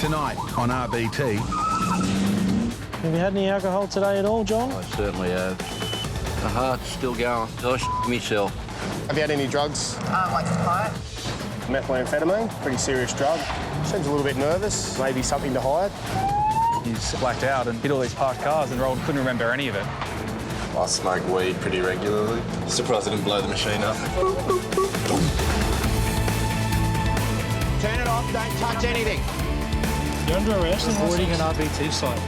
tonight on RBT. Have you had any alcohol today at all, John? I certainly have. The heart's still going. Gosh, myself. Have you had any drugs? Like pipe. Methamphetamine, pretty serious drug. Seems a little bit nervous, maybe something to hide. He's blacked out and hit all these parked cars and couldn't remember any of it. I smoke weed pretty regularly. Surprised I didn't blow the machine up. Turn it off, don't touch anything. You're under arrest. Avoiding an RBT site.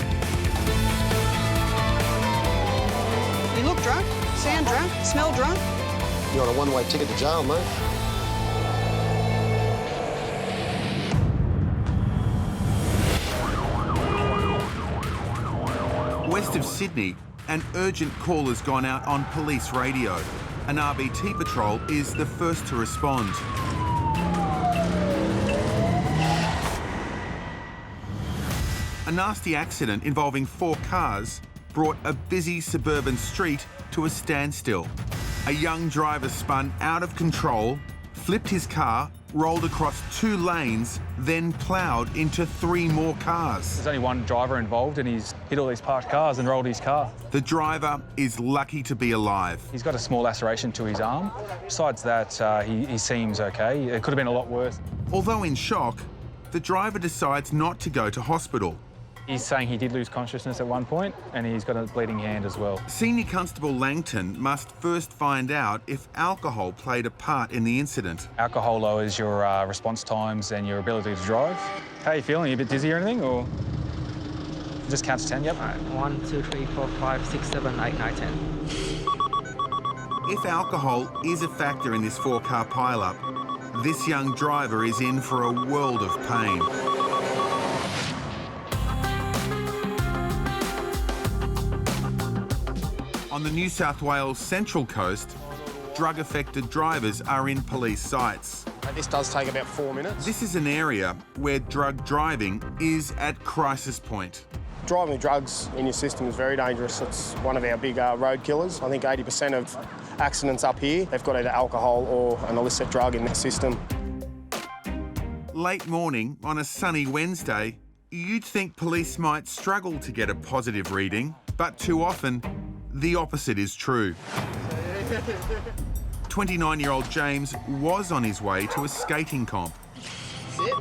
You look drunk, sound drunk, smell drunk. You're on a one-way ticket to jail, mate. West of Sydney, an urgent call has gone out on police radio. An RBT patrol is the first to respond. A nasty accident involving 4 cars brought a busy suburban street to a standstill. A young driver spun out of control, flipped his car, rolled across 2 lanes, then ploughed into 3 more cars. There's only one driver involved and he's hit all these parked cars and rolled his car. The driver is lucky to be alive. He's got a small laceration to his arm. Besides that, he seems okay. It could have been a lot worse. Although in shock, the driver decides not to go to hospital. He's saying he did lose consciousness at one point and he's got a bleeding hand as well. Senior Constable Langton must first find out if alcohol played a part in the incident. Alcohol lowers your response times and your ability to drive. How are you feeling? Are you a bit dizzy or anything, or just count to 10? Yep. All right, 1, 2, 3, 4, 5, 6, 7, 8, 9, 10. If alcohol is a factor in this 4-car pileup, this young driver is in for a world of pain. On the New South Wales Central Coast, drug-affected drivers are in police sights. This does take about 4 minutes. This is an area where drug driving is at crisis point. Driving with drugs in your system is very dangerous. It's one of our big road killers. I think 80% of accidents up here, they've got either alcohol or an illicit drug in their system. Late morning on a sunny Wednesday, you'd think police might struggle to get a positive reading, but too often, the opposite is true. 29-year-old James was on his way to a skating comp. Sit.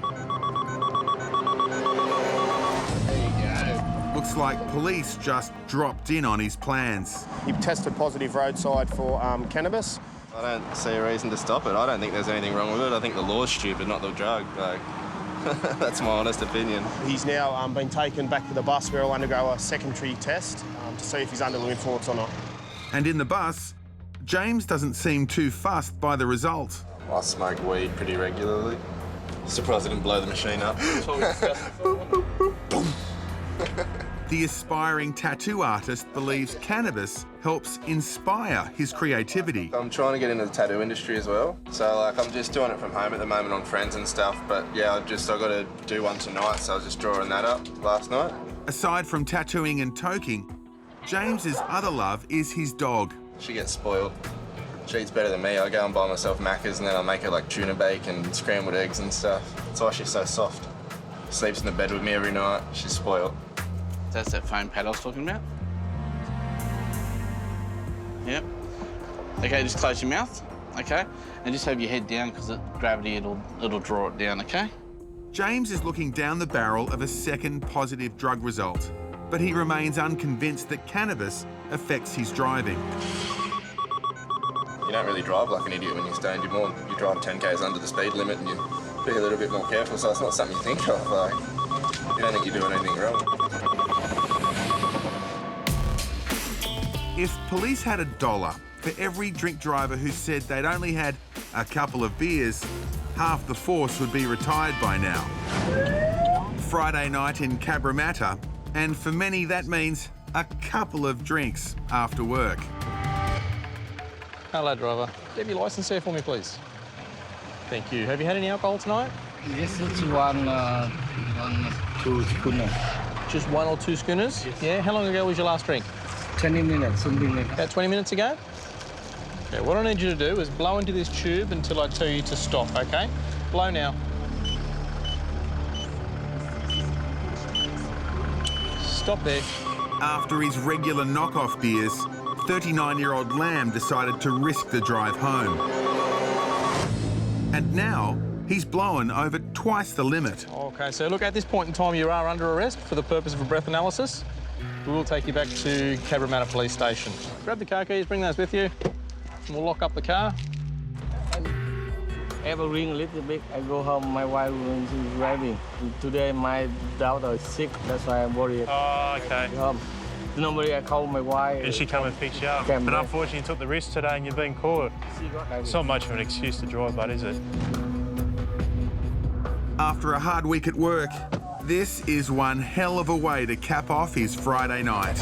Looks like police just dropped in on his plans. He tested positive roadside for cannabis. I don't see a reason to stop it. I don't think there's anything wrong with it. I think the law's stupid, not the drug. Like, that's my honest opinion. He's now been taken back to the bus where he'll undergo a secondary test to see if he's under the influence or not. And in the bus, James doesn't seem too fussed by the result. I smoke weed pretty regularly. Surprised I didn't blow the machine up. The aspiring tattoo artist believes cannabis helps inspire his creativity. I'm trying to get into the tattoo industry as well. So, like, I'm just doing it from home at the moment on friends and stuff. But, yeah, I got to do one tonight, so I was just drawing that up last night. Aside from tattooing and toking, James's other love is his dog. She gets spoiled. She eats better than me. I go and buy myself Maccas and then I make her, like, tuna bacon and scrambled eggs and stuff. That's why she's so soft. Sleeps in the bed with me every night. She's spoiled. That's that foam pad I was talking about. Yep. Okay, just close your mouth, okay? And just have your head down because gravity, it'll draw it down, okay? James is looking down the barrel of a second positive drug result, but he remains unconvinced that cannabis affects his driving. You don't really drive like an idiot when you're stoned. You drive 10 k's under the speed limit and you be a little bit more careful, so it's not something you think of. Like, you don't think you're doing anything wrong. If police had $1 for every drink driver who said they'd only had a couple of beers, half the force would be retired by now. Friday night in Cabramatta, and for many that means a couple of drinks after work. Hello, driver. Get your licence here for me, please. Thank you. Have you had any alcohol tonight? Yes, it's 1, 2 schooners. Just 1 or 2 schooners? Yes. Yeah. How long ago was your last drink? 20 minutes, something like that. About 20 minutes ago? Okay, what I need you to do is blow into this tube until I tell you to stop, okay? Blow now. stop there. After his regular knockoff beers, 39-year-old Lamb decided to risk the drive home. And now he's blown over twice the limit. OK, so look, at this point in time, you are under arrest for the purpose of a breath analysis. We will take you back to Cabramatta Police Station. Grab the car keys, bring those with you, and we'll lock up the car. Every ring a little bit. I go home, my wife is driving. Today my daughter is sick, that's why I'm worried. Oh, OK. Normally I call my wife. And she come and picks you up. But unfortunately you took the risk today and you've been caught. It's not much of an excuse to drive, but is it? After a hard week at work, this is one hell of a way to cap off his Friday night.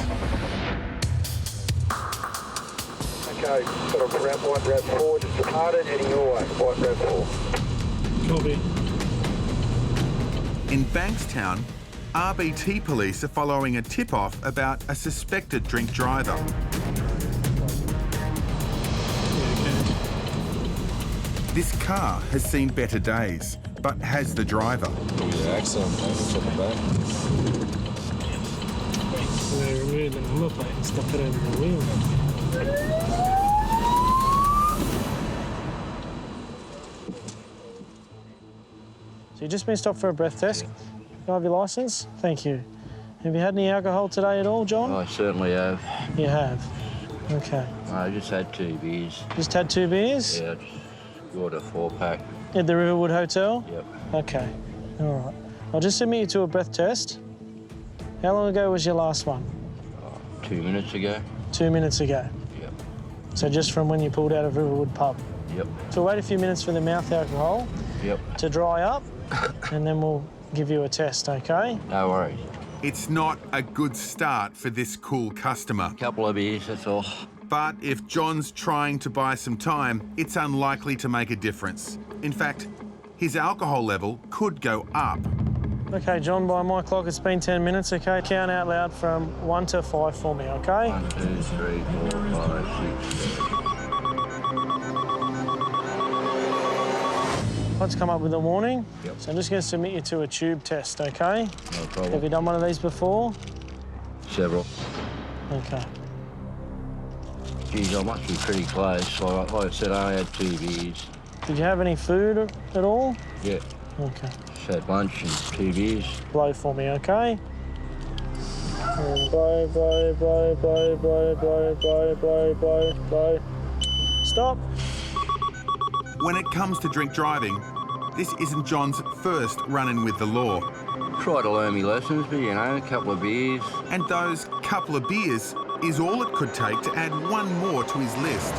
Okay, got a ramp 1, ramp 4, just departed, heading your way, white ramp 4. Copy. In Bankstown, RBT police are following a tip-off about a suspected drink driver. This car has seen better days, but has the driver. Yeah, excellent. Thanks for the back. We removed the number plate and stuck it over the wheel. So you've just been stopped for a breath test. Can I have your licence? Thank you. Have you had any alcohol today at all, John? I certainly have. You have? OK. I just had 2 beers. Just had 2 beers? Yeah, just got a 4-pack. At the Riverwood Hotel? Yep. OK. All right. I'll just submit you to a breath test. How long ago was your last one? 2 minutes ago. 2 minutes ago? Yep. So just from when you pulled out of Riverwood pub? Yep. So wait a few minutes for the mouth alcohol to dry up, and then we'll give you a test, OK? No worries. It's not a good start for this cool customer. Couple of beers, that's all. But if John's trying to buy some time, it's unlikely to make a difference. In fact, his alcohol level could go up. OK, John, by my clock, it's been 10 minutes, OK? Count out loud from 1 to 5 for me, OK? 1, 2, 3, 4, 5, 6, 7. Let's come up with a warning. So I'm just going to submit you to a tube test, OK? No problem. Have you done one of these before? Several. OK. Geez, I must be pretty close. Like I said, I only had 2 beers. Did you have any food at all? Yeah. OK. Just had lunch and 2 beers. Blow for me, OK? And blow, blow, blow, blow, blow, blow, blow, blow, blow, blow. Stop. When it comes to drink driving, this isn't John's first run-in with the law. Try to learn me lessons, but you know, a couple of beers. And those couple of beers is all it could take to add one more to his list.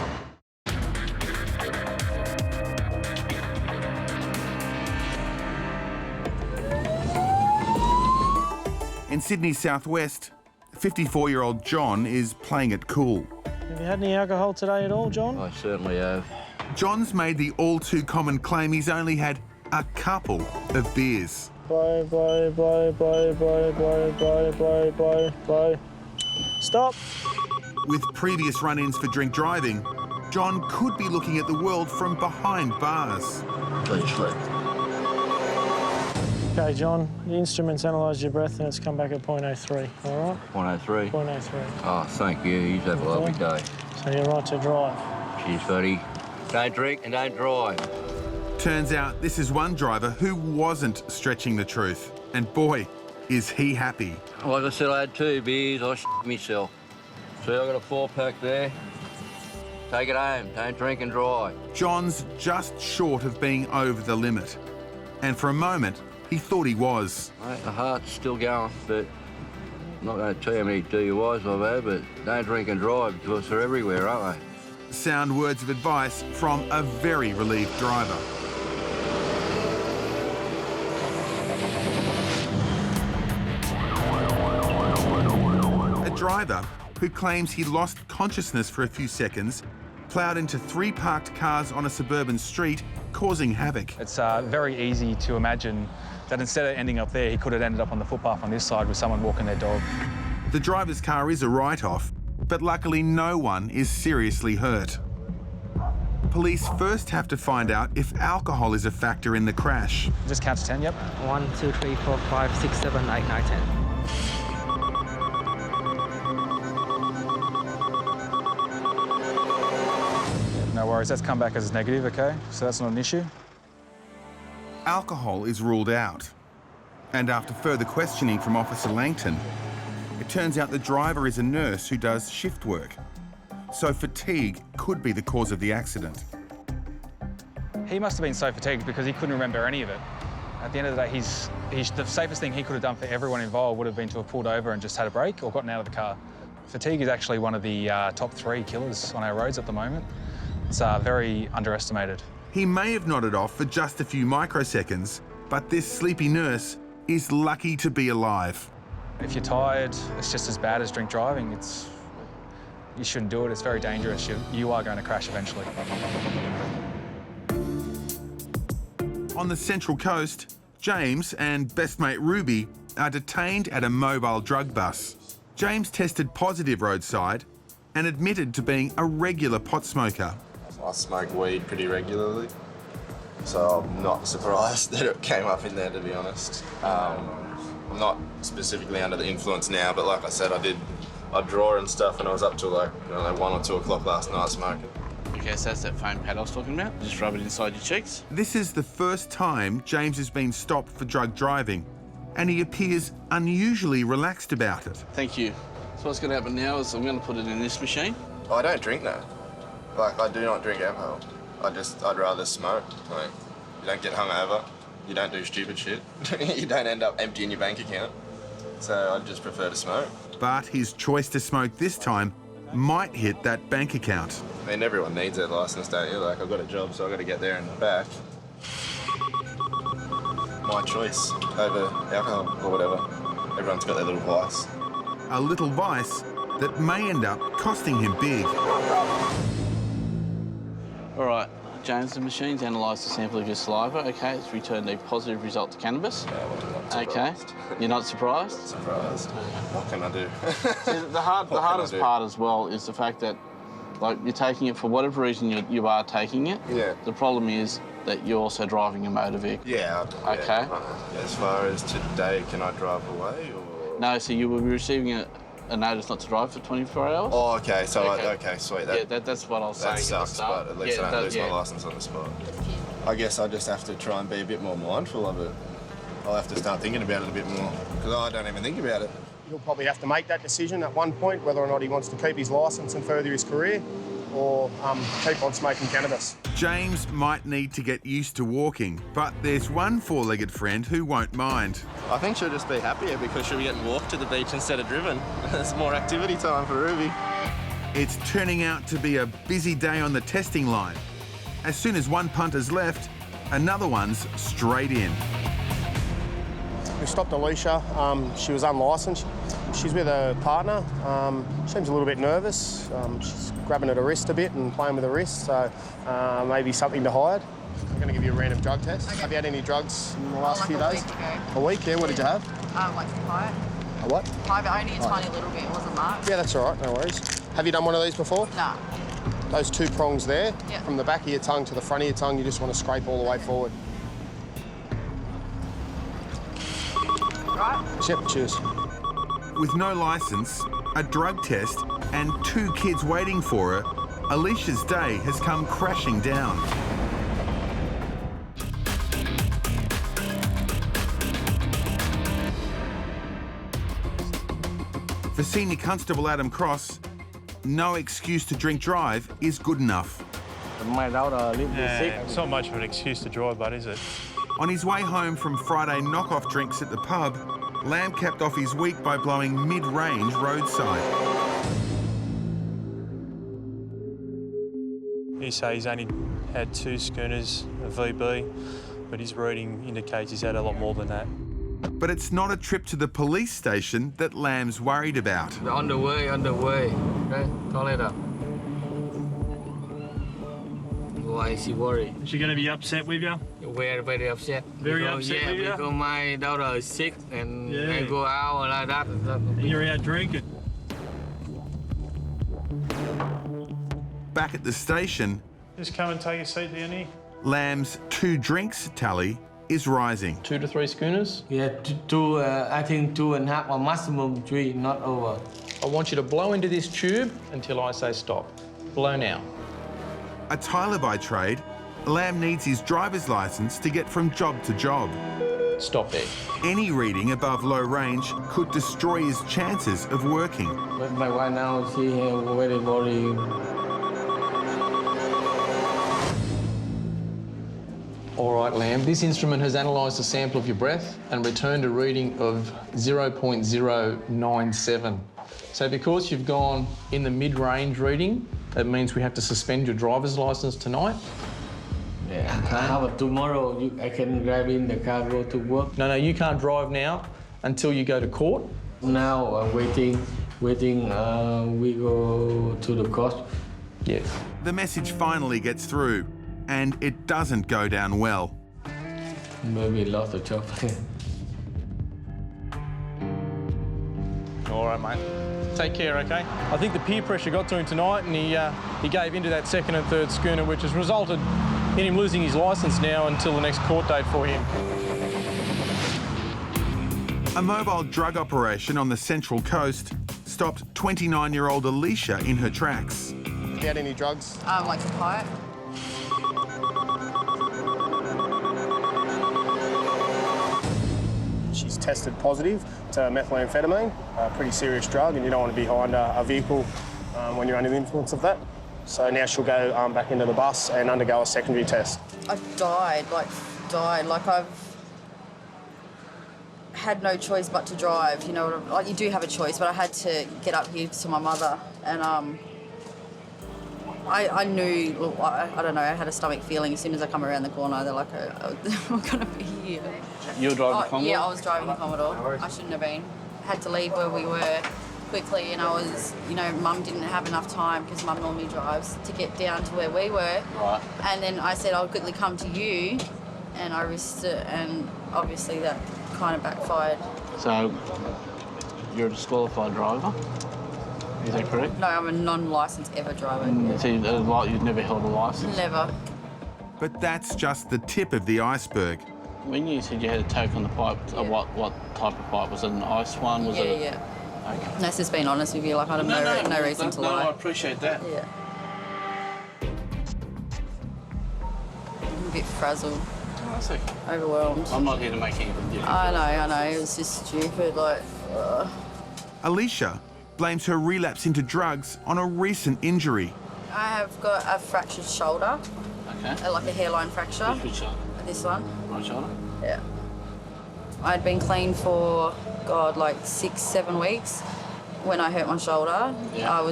In Sydney's southwest, 54-year-old John is playing it cool. Have you had any alcohol today at all, John? I certainly have. John's made the all-too-common claim he's only had a couple of beers. Blow, blow, blow, blow, blow, blow, blow, blow, blow, blow. Stop. With previous run-ins for drink driving, John could be looking at the world from behind bars. Please slip. OK, John, the instrument's analysed your breath and it's come back at 0.03, all right? 0.03? 0.03. Oh, thank you. You have a lovely day. So you're right to drive. Cheers, buddy. Don't drink and don't drive. Turns out this is one driver who wasn't stretching the truth. And boy, is he happy. Like I said, I had 2 beers. I shit myself. See, I got a 4-pack there. Take it home. Don't drink and drive. John's just short of being over the limit. And for a moment, he thought he was. Mate, the heart's still going, but I'm not going to tell you how many DUIs I've had, but don't drink and drive because they're everywhere, aren't they? Sound words of advice from a very relieved driver. A driver who claims he lost consciousness for a few seconds, ploughed into 3 parked cars on a suburban street, causing havoc. It's very easy to imagine that instead of ending up there, he could have ended up on the footpath on this side with someone walking their dog. The driver's car is a write-off, but luckily no one is seriously hurt. Police first have to find out if alcohol is a factor in the crash. Just count to 10, yep. 1, 2, 3, 4, 5, 6, 7, 8, 9, 10. worries, that's come back as negative, okay? So that's not an issue. Alcohol is ruled out. And after further questioning from Officer Langton, it turns out the driver is a nurse who does shift work. So fatigue could be the cause of the accident. He must have been so fatigued because he couldn't remember any of it. At the end of the day, the safest thing he could have done for everyone involved would have been to have pulled over and just had a break or gotten out of the car. Fatigue is actually one of the top 3 killers on our roads at the moment. It's very underestimated. He may have nodded off for just a few microseconds, but this sleepy nurse is lucky to be alive. If you're tired, it's just as bad as drink driving. You shouldn't do it, it's very dangerous. You are going to crash eventually. On the Central Coast, James and best mate Ruby are detained at a mobile drug bus. James tested positive roadside and admitted to being a regular pot smoker. I smoke weed pretty regularly, so I'm not surprised that it came up in there, to be honest. I'm not specifically under the influence now, but like I said, I'd draw and stuff, and I was up till like 1 or 2 o'clock last night smoking. Okay, so that's that foam pad I was talking about. Just rub it inside your cheeks. This is the first time James has been stopped for drug driving, and he appears unusually relaxed about it. Thank you. So what's going to happen now is I'm going to put it in this machine. I don't drink now. Like, I do not drink alcohol. I'd rather smoke. Like, you don't get hungover. You don't do stupid shit. You don't end up emptying your bank account. So I'd just prefer to smoke. But his choice to smoke this time might hit that bank account. I mean, everyone needs their licence, don't you? Like, I've got a job, so I've got to get there and back. My choice over alcohol or whatever. Everyone's got their little vice. A little vice that may end up costing him big. All right, James, the machine's analysed the sample of your saliva. Okay, it's returned a positive result to cannabis. Okay, you're not surprised? Surprised. What can I do? See, the hardest part as well is the fact that, like, you're taking it for whatever reason you are taking it. Yeah. The problem is that you're also driving a motor vehicle. Yeah. Okay. Yeah. As far as today, can I drive away or? No, so you will be receiving a notice not to drive for 24 hours. Oh, okay. So okay, sweet. That's what I was saying. That sucks, but at least I don't lose my licence on the spot. I guess I just have to try and be a bit more mindful of it. I'll have to start thinking about it a bit more because I don't even think about it. He'll probably have to make that decision at one point whether or not he wants to keep his licence and further his career or keep on smoking cannabis. James might need to get used to walking, but there's one four-legged friend who won't mind. I think she'll just be happier because she'll be getting walked to the beach instead of driven. There's more activity time for Ruby. It's turning out to be a busy day on the testing line. As soon as one punter's left, another one's straight in. We stopped Alicia. She was unlicensed. She's with her partner. Seems a little bit nervous. She's grabbing at her wrist a bit and playing with her wrist, so maybe something to hide. I'm going to give you a random drug test. Okay. Have you had any drugs in the last few days? A week, yeah. What did you have? Like pie. A what? Pie, but only a tiny little bit. It wasn't much. Yeah, that's all right. No worries. Have you done one of these before? No. Those 2 prongs there, yep. From the back of your tongue to the front of your tongue, you just want to scrape all the way forward. Right? Yep, cheers. With no licence, a drug test, and 2 kids waiting for her, Alicia's day has come crashing down. For Senior Constable Adam Cross, no excuse to drink drive is good enough. My daughter a little bit sick. It's not much of an excuse to drive, but is it? On his way home from Friday knock-off drinks at the pub, Lamb capped off his week by blowing mid-range roadside. He says he's only had 2 schooners, a VB, but his reading indicates he's had a lot more than that. But it's not a trip to the police station that Lamb's worried about. On the way. Okay, toilet. Why is she worried? Is she going to be upset with you? Very upset. Very upset with you? Because my daughter is sick and I go out like that. And you're out drinking. Back at the station, Just come and take a seat down here. Lamb's 2 drinks tally is rising. 2 to 3 schooners? Yeah, two, I think 2.5 or maximum 3, not over. I want you to blow into this tube until I say stop. Blow now. A tiler by trade, Lamb needs his driver's licence to get from job to job. Stop there. Any reading above low range could destroy his chances of working. But my wife now, she has very body. All right, Lamb, this instrument has analysed a sample of your breath and returned a reading of 0.097. So because you've gone in the mid-range reading, that means we have to suspend your driver's licence tonight. Yeah. How about tomorrow I can drive in the car, go to work? No, you can't drive now until you go to court. Now I'm waiting. We go to the court. Yes. The message finally gets through, and it doesn't go down well. Maybe lost the job. All right, mate. Take care, OK? I think the peer pressure got to him tonight and he gave into that second and third schooner, which has resulted in him losing his licence now until the next court date for him. A mobile drug operation on the Central Coast stopped 29-year-old Alicia in her tracks. Have you had any drugs? Like a pipe. She's tested positive to methamphetamine, a pretty serious drug, and you don't want to be behind a vehicle when you're under the influence of that. So now she'll go back into the bus and undergo a secondary test. I died. Like I've had no choice but to drive. You know, like you do have a choice, but I had to get up here to my mother, and I knew. Look, I don't know. I had a stomach feeling as soon as I come around the corner. They're like, "We're gonna be here." You were driving the Commodore? Yeah, I was driving the Commodore. I shouldn't have been. Had to leave where we were quickly, and I was, you know, Mum didn't have enough time because Mum normally drives to get down to where we were. Right. And then I said I'll quickly come to you, and I risked it, and obviously that kind of backfired. So you're a disqualified driver? Is that correct? No, I'm a non-licensed ever driver. So you've never held a licence? Never. But that's just the tip of the iceberg. When you said you had a toke on the pipe, what type of pipe? Was it an ice one? Was it? Yeah. Okay. That's just being honest with you. Like I have no reason to lie. No, I appreciate that. Yeah. I'm a bit frazzled. Oh, that's okay. Overwhelmed. I'm not here to make anything different. I know. It was just stupid. Like. Alicia blames her relapse into drugs on a recent injury. I have got a fractured shoulder. Okay. Like a hairline fracture. Which shoulder? This one. Right shoulder? Yeah. I'd been clean for, like 6-7 weeks when I hurt my shoulder. Yeah. I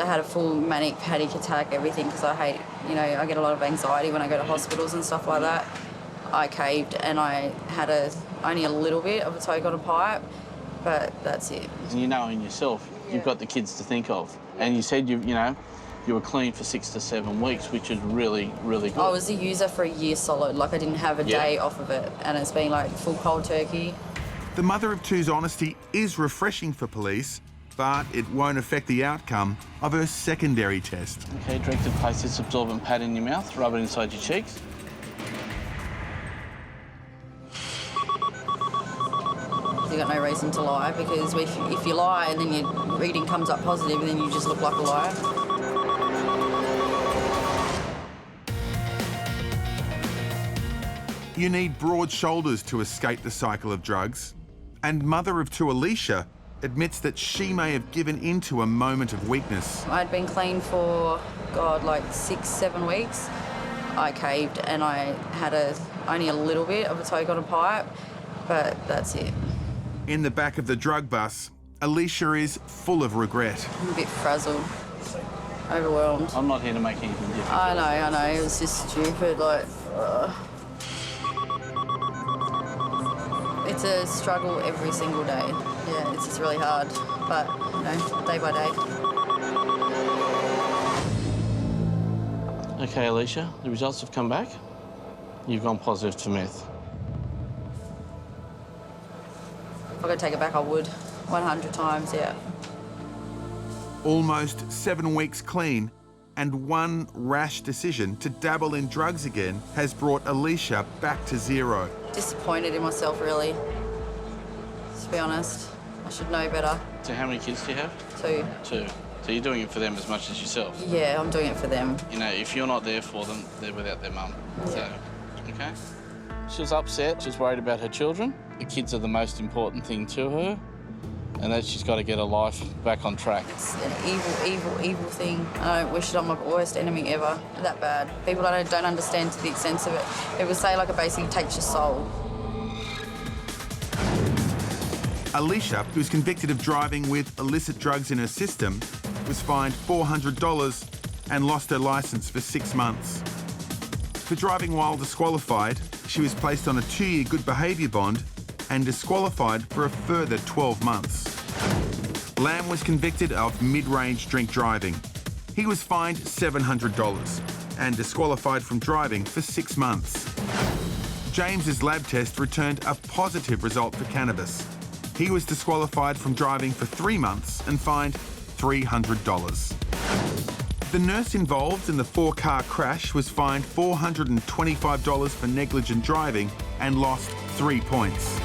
had a full manic panic attack, everything, because I get a lot of anxiety when I go to hospitals and stuff like that. I caved and I had only a little bit of a toke on a pipe, but that's it. You know in yourself, you've got the kids to think of. And you said you were clean for 6 to 7 weeks, which is really, really good. I was a user for a year solid. Like I didn't have a day off of it, and it's been like full cold turkey. The mother of two's honesty is refreshing for police, but it won't affect the outcome of her secondary test. Okay, directed place this absorbent pad in your mouth, rub it inside your cheeks. You got no reason to lie, because if you lie and then your reading comes up positive, then you just look like a liar. You need broad shoulders to escape the cycle of drugs, and mother of two Alicia admits that she may have given into a moment of weakness. I'd been clean for, like 6-7 weeks. I caved and I had only a little bit of a toke on a pipe, but that's it. In the back of the drug bus, Alicia is full of regret. I'm a bit frazzled, overwhelmed. I'm not here to make anything different. I know. It was just stupid. Like, it's a struggle every single day. Yeah, it's just really hard, but day by day. Okay, Alicia, the results have come back. You've gone positive for meth. If I could take it back, I would. 100 times, yeah. Almost 7 weeks clean, and one rash decision to dabble in drugs again has brought Alicia back to zero. Disappointed in myself, really. To be honest, I should know better. So how many kids do you have? 2. 2. So So you're doing it for them as much as yourself? Yeah, I'm doing it for them. You know, if you're not there for them, they're without their mum. So, okay. She was upset. She was worried about her children. The kids are the most important thing to her, and that she's got to get her life back on track. It's an evil thing. I don't wish it on my worst enemy ever. That bad. People don't understand to the extent of it. People say like it basically takes your soul. Alicia, who's convicted of driving with illicit drugs in her system, was fined $400 and lost her licence for 6 months. For driving while disqualified, she was placed on a 2-year good behaviour bond and disqualified for a further 12 months. Lamb was convicted of mid-range drink driving. He was fined $700 and disqualified from driving for 6 months. James's lab test returned a positive result for cannabis. He was disqualified from driving for 3 months and fined $300. The nurse involved in the 4-car crash was fined $425 for negligent driving and lost 3 points.